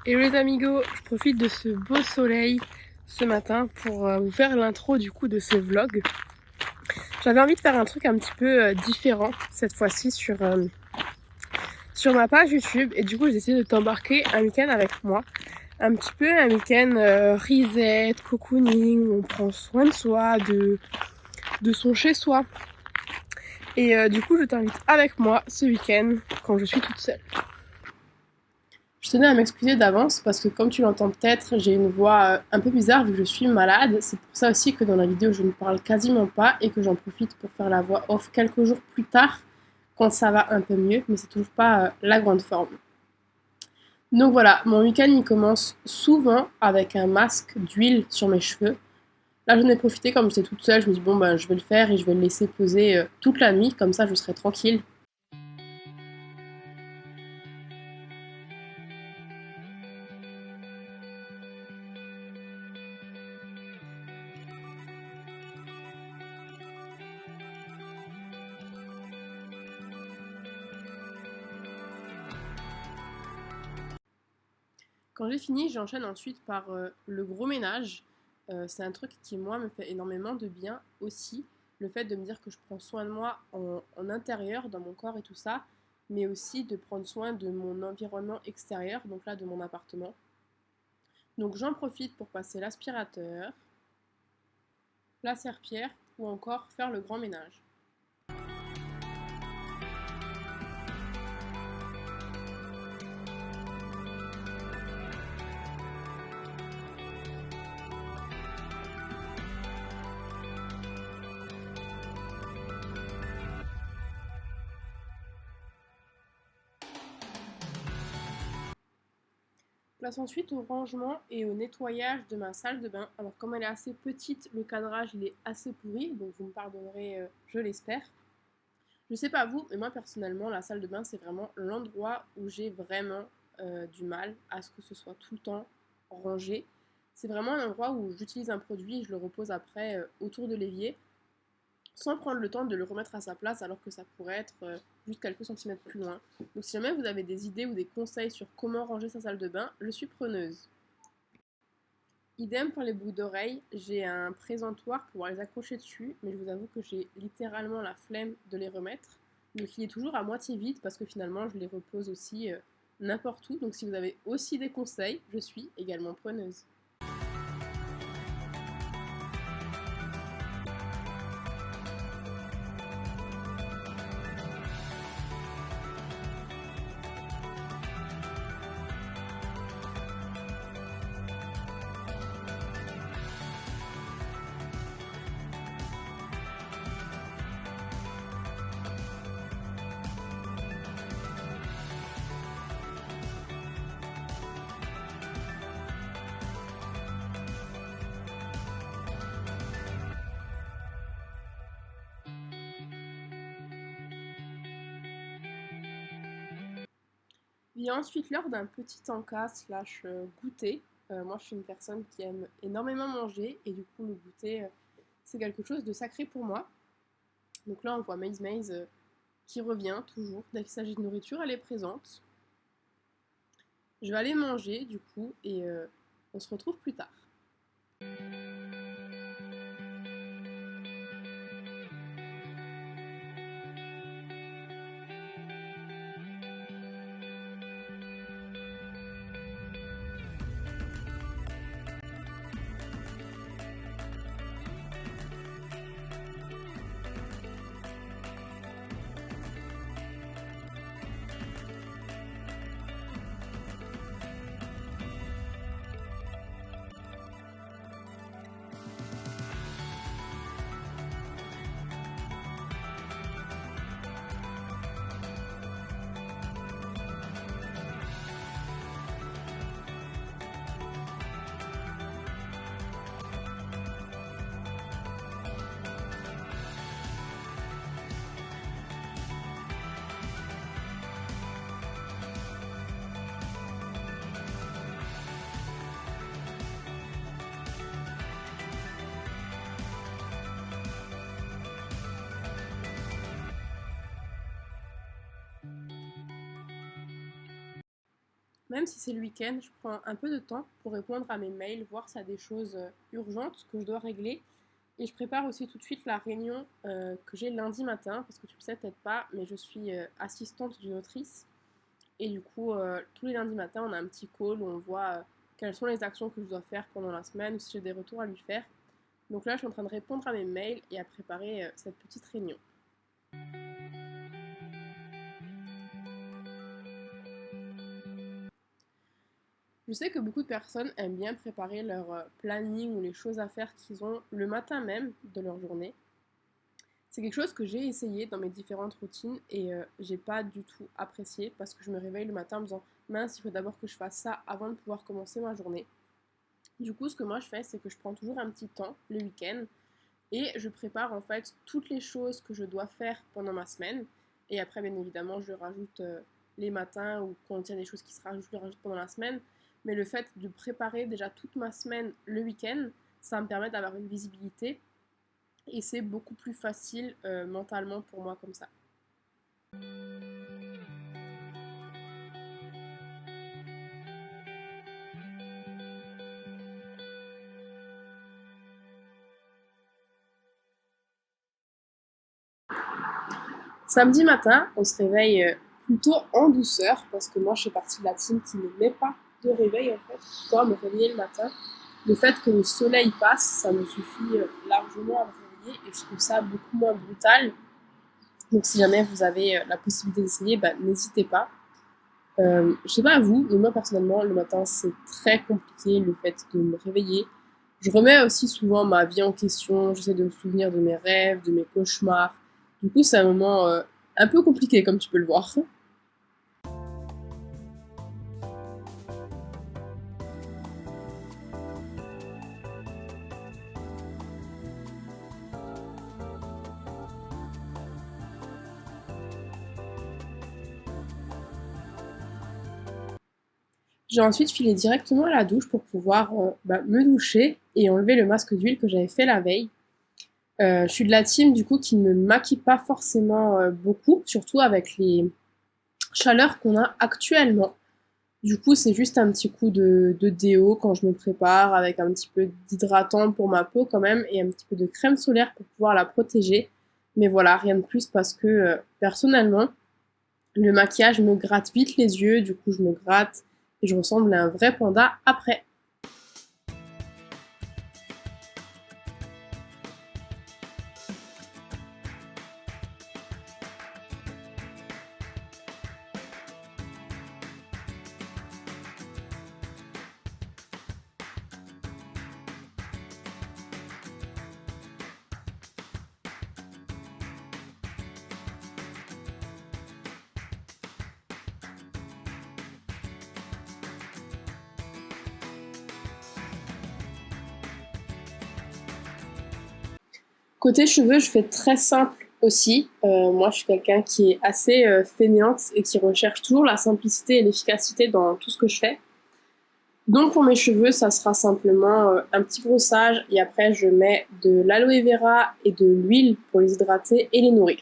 Hello les amigos, je profite de ce beau soleil ce matin pour vous faire l'intro du coup de ce vlog. J'avais envie de faire un truc un petit peu différent cette fois-ci sur ma page YouTube et du coup j'ai décidé de t'embarquer un week-end avec moi. Un petit peu un week-end reset, cocooning, où on prend soin de soi, de son chez-soi. Et du coup je t'invite avec moi ce week-end quand je suis toute seule. Je tenais à m'excuser d'avance parce que comme tu l'entends peut-être, j'ai une voix un peu bizarre vu que je suis malade. C'est pour ça aussi que dans la vidéo je ne parle quasiment pas et que j'en profite pour faire la voix off quelques jours plus tard quand ça va un peu mieux, mais c'est toujours pas la grande forme. Donc voilà, mon week-end il commence souvent avec un masque d'huile sur mes cheveux. Là j'en ai profité comme j'étais toute seule, je me dis bon ben je vais le faire et je vais le laisser poser toute la nuit, comme ça je serai tranquille. Quand j'ai fini, j'enchaîne ensuite par le gros ménage. C'est un truc qui, moi, me fait énormément de bien aussi. Le fait de me dire que je prends soin de moi en intérieur, dans mon corps et tout ça, mais aussi de prendre soin de mon environnement extérieur, donc là de mon appartement. Donc j'en profite pour passer l'aspirateur, la serpillière ou encore faire le grand ménage. Place ensuite au rangement et au nettoyage de ma salle de bain. Alors comme elle est assez petite, le cadrage il est assez pourri, donc vous me pardonnerez, je l'espère. Je sais pas vous, mais moi personnellement, la salle de bain c'est vraiment l'endroit où j'ai vraiment du mal à ce que ce soit tout le temps rangé. C'est vraiment un endroit où j'utilise un produit et je le repose après autour de l'évier sans prendre le temps de le remettre à sa place alors que ça pourrait être juste quelques centimètres plus loin. Donc si jamais vous avez des idées ou des conseils sur comment ranger sa salle de bain, je suis preneuse. Idem pour les boucles d'oreilles, j'ai un présentoir pour pouvoir les accrocher dessus, mais je vous avoue que j'ai littéralement la flemme de les remettre. Donc il est toujours à moitié vide parce que finalement je les repose aussi n'importe où. Donc si vous avez aussi des conseils, je suis également preneuse. Vient ensuite l'heure d'un petit encas slash goûter. Moi je suis une personne qui aime énormément manger et du coup le goûter c'est quelque chose de sacré pour moi. Donc là on voit Maze Maze qui revient toujours. Dès qu'il s'agit de nourriture, elle est présente. Je vais aller manger du coup et on se retrouve plus tard. Même si c'est le week-end, je prends un peu de temps pour répondre à mes mails, voir s'il y a des choses urgentes que je dois régler. Et je prépare aussi tout de suite la réunion que j'ai lundi matin, parce que tu le sais peut-être pas, mais je suis assistante d'une autrice. Et du coup, tous les lundis matins, on a un petit call où on voit quelles sont les actions que je dois faire pendant la semaine ou si j'ai des retours à lui faire. Donc là, je suis en train de répondre à mes mails et à préparer cette petite réunion. Je sais que beaucoup de personnes aiment bien préparer leur planning ou les choses à faire qu'ils ont le matin même de leur journée. C'est quelque chose que j'ai essayé dans mes différentes routines et j'ai pas du tout apprécié parce que je me réveille le matin en me disant mince, il faut d'abord que je fasse ça avant de pouvoir commencer ma journée. Du coup, ce que moi je fais, c'est que je prends toujours un petit temps le week-end et je prépare en fait toutes les choses que je dois faire pendant ma semaine. Et après, bien évidemment, je rajoute les matins ou quand il y a des choses qui se rajoutent, je les rajoute pendant la semaine. Mais le fait de préparer déjà toute ma semaine le week-end, ça me permet d'avoir une visibilité et c'est beaucoup plus facile mentalement pour moi comme ça. Samedi matin, on se réveille plutôt en douceur parce que moi je fais partie de la team qui ne met pas de réveil en fait pour pouvoir me réveiller le matin. Le fait que le soleil passe, ça me suffit largement à me réveiller et je trouve ça beaucoup moins brutal. Donc si jamais vous avez la possibilité d'essayer, bah, n'hésitez pas. Je sais pas à vous, mais moi personnellement, le matin c'est très compliqué le fait de me réveiller. Je remets aussi souvent ma vie en question, j'essaie de me souvenir de mes rêves, de mes cauchemars. Du coup, c'est un moment un peu compliqué comme tu peux le voir. J'ai ensuite filé directement à la douche pour pouvoir me doucher et enlever le masque d'huile que j'avais fait la veille. Je suis de la team du coup qui ne me maquille pas forcément beaucoup, surtout avec les chaleurs qu'on a actuellement. Du coup, c'est juste un petit coup de déo quand je me prépare, avec un petit peu d'hydratant pour ma peau quand même, et un petit peu de crème solaire pour pouvoir la protéger. Mais voilà, rien de plus parce que personnellement, le maquillage me gratte vite les yeux, du coup je me gratte et je ressemble à un vrai panda après. Côté cheveux, je fais très simple aussi. Moi, je suis quelqu'un qui est assez fainéante et qui recherche toujours la simplicité et l'efficacité dans tout ce que je fais. Donc pour mes cheveux, ça sera simplement un petit brossage et après je mets de l'aloe vera et de l'huile pour les hydrater et les nourrir.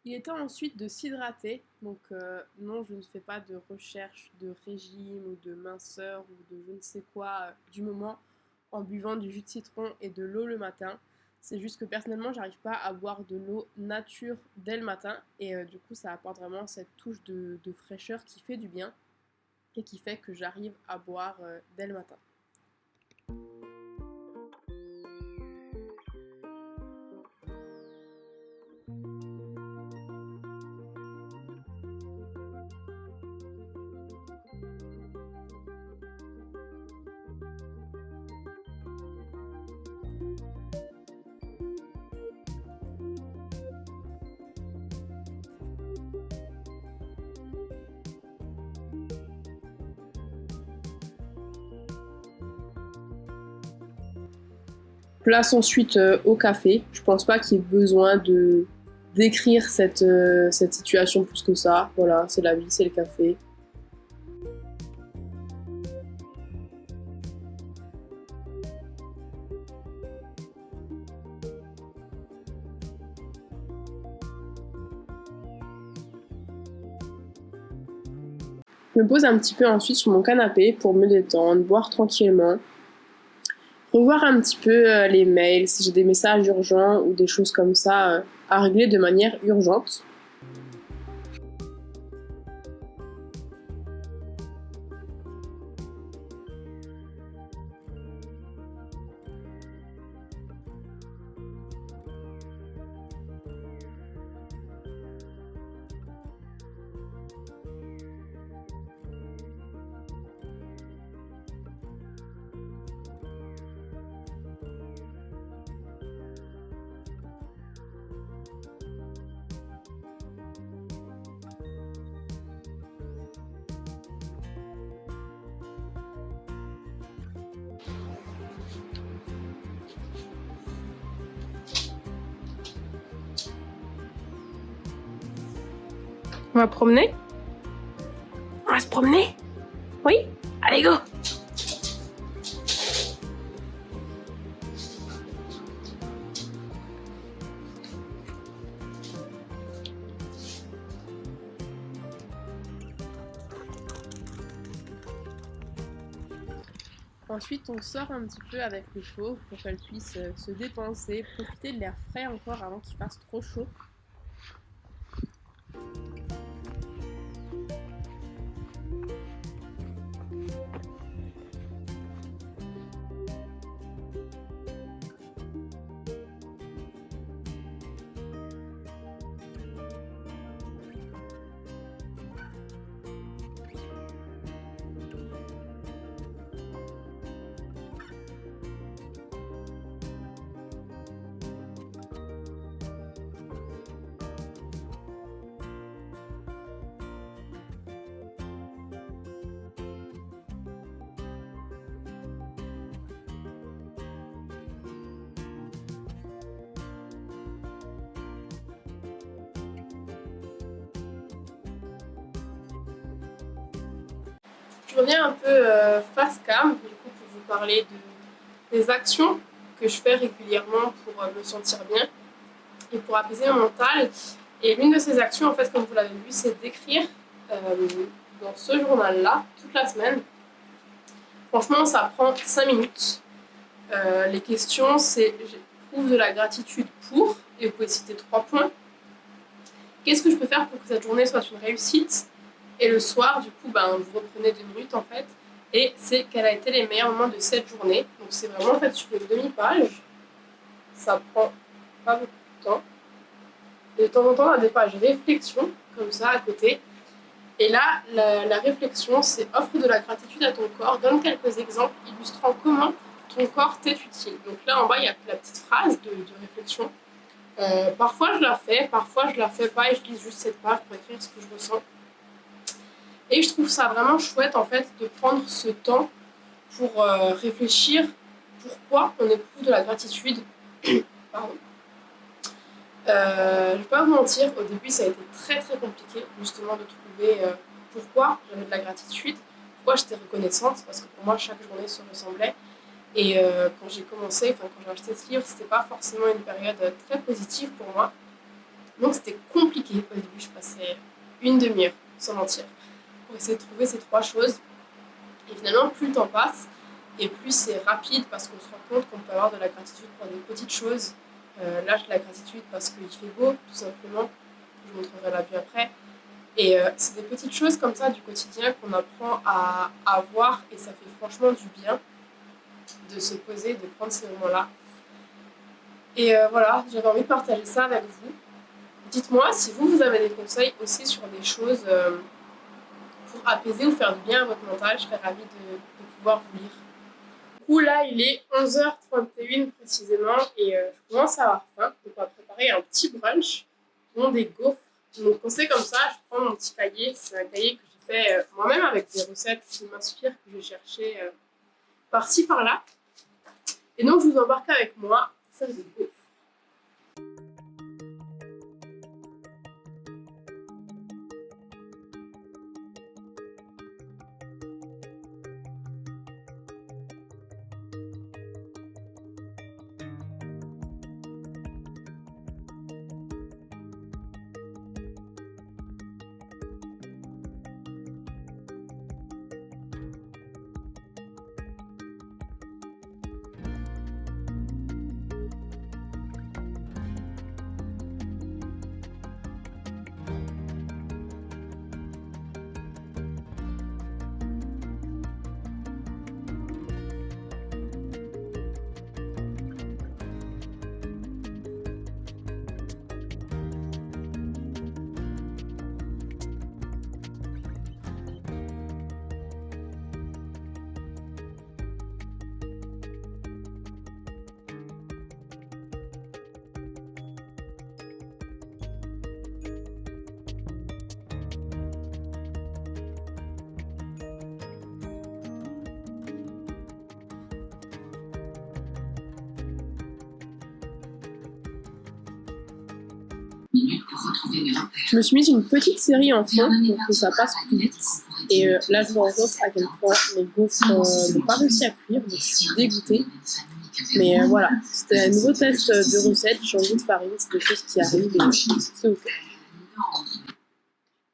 Il est temps ensuite de s'hydrater. Donc non, je ne fais pas de recherche de régime ou de minceur ou de je ne sais quoi du moment en buvant du jus de citron et de l'eau le matin. C'est juste que personnellement, j'arrive pas à boire de l'eau nature dès le matin et du coup, ça apporte vraiment cette touche de fraîcheur qui fait du bien et qui fait que j'arrive à boire dès le matin. Place ensuite au café. Je pense pas qu'il y ait besoin de d'écrire cette situation plus que ça. Voilà, c'est la vie, c'est le café. Je me pose un petit peu ensuite sur mon canapé pour me détendre, boire tranquillement, revoir un petit peu les mails, si j'ai des messages urgents ou des choses comme ça à régler de manière urgente. On va promener? On va se promener? Oui? Allez, go! Ensuite, on sort un petit peu avec les chevaux pour qu'elles puissent se dépenser, profiter de l'air frais encore avant qu'il fasse trop chaud. Je reviens un peu face cam, du coup, pour vous parler des actions que je fais régulièrement pour me sentir bien et pour apaiser mon mental. Et l'une de ces actions, en fait, comme vous l'avez vu, c'est d'écrire euh, dans ce journal-là toute la semaine. Franchement, ça prend 5 minutes. Les questions, c'est j'éprouve de la gratitude pour, et vous pouvez citer 3 points. Qu'est-ce que je peux faire pour que cette journée soit une réussite? Et le soir, du coup, vous reprenez 2 minutes en fait. Et c'est quels a été les meilleurs moments de cette journée. Donc c'est vraiment en fait sur une demi-page. Ça prend pas beaucoup de temps. Et de temps en temps, on a des pages réflexion, comme ça, à côté. Et là, la réflexion, c'est offre de la gratitude à ton corps. Donne quelques exemples illustrant comment ton corps t'est utile. Donc là, en bas, il y a la petite phrase de réflexion. Parfois, je la fais, parfois, je la fais pas et je lis juste cette page pour écrire ce que je ressens. Et je trouve ça vraiment chouette, en fait, de prendre ce temps pour réfléchir pourquoi on éprouve de la gratitude. Pardon. Je vais pas vous mentir, au début ça a été très très compliqué justement de trouver pourquoi j'avais de la gratitude, pourquoi j'étais reconnaissante, parce que pour moi chaque journée se ressemblait. Et quand j'ai commencé, quand j'ai acheté ce livre, c'était pas forcément une période très positive pour moi. Donc c'était compliqué. Au début, je passais une demi-heure, sans mentir, pour essayer de trouver ces 3 choses. Et finalement, plus le temps passe, et plus c'est rapide parce qu'on se rend compte qu'on peut avoir de la gratitude pour des petites choses. Là, j'ai de la gratitude parce qu'il fait beau, tout simplement. Je vous montrerai la vue après. Et c'est des petites choses comme ça du quotidien qu'on apprend à voir, et ça fait franchement du bien de se poser, de prendre ces moments-là. Et voilà, j'avais envie de partager ça avec vous. Dites-moi si vous avez des conseils aussi sur des choses pour apaiser ou faire du bien à votre mental. Je serais ravie de pouvoir vous lire. Du coup, là, il est 11h31 précisément, et je commence à avoir faim. Donc, on va préparer un petit brunch, dont des gaufres. Donc, on sait comme ça, je prends mon petit cahier. C'est un cahier que j'ai fait moi-même avec des recettes qui m'inspirent, que j'ai cherché par-ci, par-là. Et donc, je vous embarque avec moi faire des gaufres. Je me suis mise une petite série en fond pour que ça passe plus vite. Et là, je me rends compte à quel point mes gaufres n'ont pas réussi à cuire, donc je suis dégoûtée. Mais voilà, c'était un nouveau test de recette, changer de farine, c'est des choses qui arrivent et c'est ok.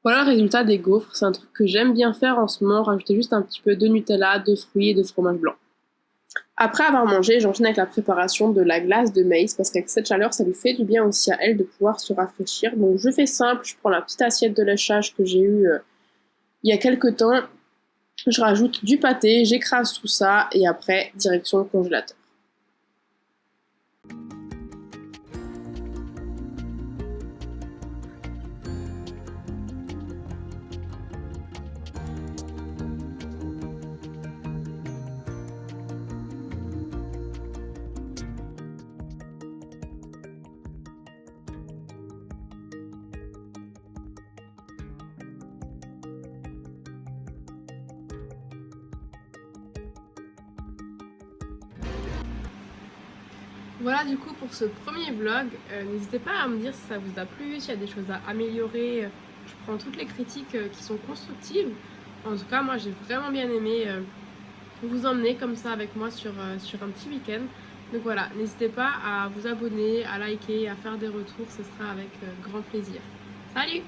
Voilà le résultat des gaufres, c'est un truc que j'aime bien faire en ce moment, rajouter juste un petit peu de Nutella, de fruits et de fromage blanc. Après avoir mangé, j'enchaîne avec la préparation de la glace de maïs parce qu'avec cette chaleur, ça lui fait du bien aussi à elle de pouvoir se rafraîchir. Donc je fais simple, je prends la petite assiette de léchage que j'ai eue il y a quelques temps, je rajoute du pâté, j'écrase tout ça et après, direction le congélateur. Voilà du coup pour ce premier vlog, n'hésitez pas à me dire si ça vous a plu, s'il y a des choses à améliorer. Je prends toutes les critiques qui sont constructives. En tout cas moi j'ai vraiment bien aimé vous emmener comme ça avec moi sur un petit week-end. Donc voilà, n'hésitez pas à vous abonner, à liker, à faire des retours, ce sera avec grand plaisir. Salut!